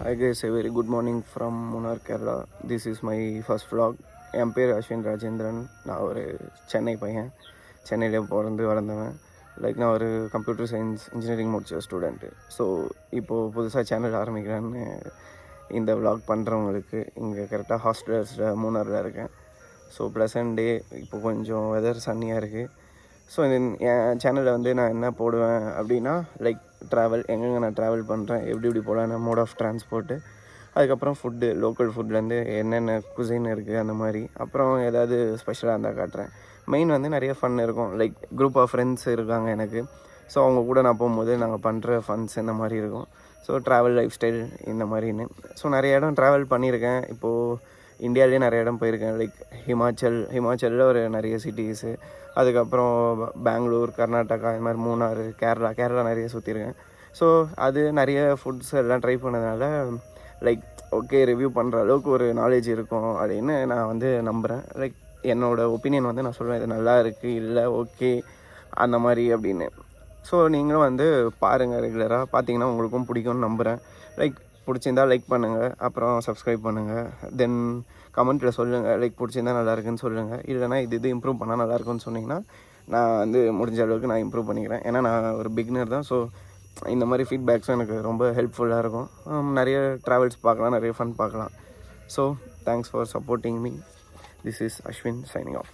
Hi guys, a very good morning from Munnar, Kerala. This is my first vlog. என் பேர் அஸ்வின் ராஜேந்திரன். நான் ஒரு சென்னை பையன். சென்னையிலே பிறந்து வளர்ந்தவன். நான் ஒரு கம்ப்யூட்டர் சயின்ஸ் இன்ஜினியரிங் முடிச்ச ஸ்டூடெண்ட்டு. ஸோ இப்போது புதுசாக சேனல் ஆரம்பிக்கிறேன்னு இந்த vlog பண்ணுறவங்களுக்கு இங்கே கரெக்டாக ஹாஸ்டல்ஸில் மூணாரில் இருக்கேன். ஸோ ப்ளசன்ட் டே. இப்போ கொஞ்சம் வெதர் சன்னியாக இருக்குது. ஸோ என் சேனலில் வந்து நான் என்ன போடுவேன் அப்படின்னா ட்ராவல், எங்கெங்கே நான் ட்ராவல் பண்ணுறேன், எப்படி போகலான்னு மோட் ஆஃப் ட்ரான்ஸ்போர்ட்டு, அதுக்கப்புறம் ஃபுட்டு, லோக்கல் ஃபுட்லேருந்து என்னென்ன குசைன் இருக்குது அந்த மாதிரி, அப்புறம் ஏதாவது ஸ்பெஷலாக இருந்தால் காட்டுறேன். மெயின் வந்து நிறைய ஃபன் இருக்கும். குரூப் ஆஃப் ஃப்ரெண்ட்ஸ் இருக்காங்க எனக்கு. ஸோ அவங்க கூட நான் போகும்போது நாங்கள் பண்ணுற ஃபன்ஸ் இந்த மாதிரி இருக்கும். ஸோ ட்ராவல் லைஃப் ஸ்டைல் இந்த மாதிரின்னு. ஸோ நிறைய இடம் ட்ராவல் பண்ணியிருக்கேன். இப்போது இந்தியாவிலே நிறைய இடம் போயிருக்கேன். ஹிமாச்சலில் ஒரு நிறைய சிட்டிஸு, அதுக்கப்புறம் பெங்களூர், கர்நாடகா, இது மாதிரி மூணார், கேரளா நிறைய சுற்றிருக்கேன். ஸோ அது நிறைய ஃபுட்ஸ் எல்லாம் ட்ரை பண்ணதுனால ஓகே ரிவ்யூ பண்ணுற அளவுக்கு ஒரு நாலேஜ் இருக்கும் அப்படின்னு நான் வந்து நம்புகிறேன். என்னோடய ஒப்பீனியன் வந்து நான் சொல்லுவேன், இது நல்லா இருக்குது, இல்லை ஓகே அந்த மாதிரி அப்படின்னு. ஸோ நீங்களும் வந்து பாருங்கள், ரெகுலராக பார்த்தீங்கன்னா உங்களுக்கும் பிடிக்கும்னு நம்புகிறேன். பிடிச்சிருந்தால் லைக் பண்ணுங்கள், அப்புறம் சப்ஸ்கிரைப் பண்ணுங்கள். தென் கமெண்ட்டில் சொல்லுங்கள், பிடிச்சிருந்தா நல்லா இருக்குன்னு சொல்லுங்கள். இல்லைனா இது இம்ப்ரூவ் பண்ணால் நல்லாயிருக்குன்னு சொன்னிங்கன்னா நான் வந்து முடிஞ்ச அளவுக்கு நான் இம்ப்ரூவ் பண்ணிக்கிறேன். ஏன்னா நான் ஒரு பிகினர் தான். ஸோ இந்த மாதிரி ஃபீட்பேக்ஸும் எனக்கு ரொம்ப ஹெல்ப்ஃபுல்லாக இருக்கும். நிறைய ட்ராவல்ஸ் பார்க்கலாம், நிறைய ஃபன் பார்க்கலாம். So thanks for supporting me. This is Ashwin signing off.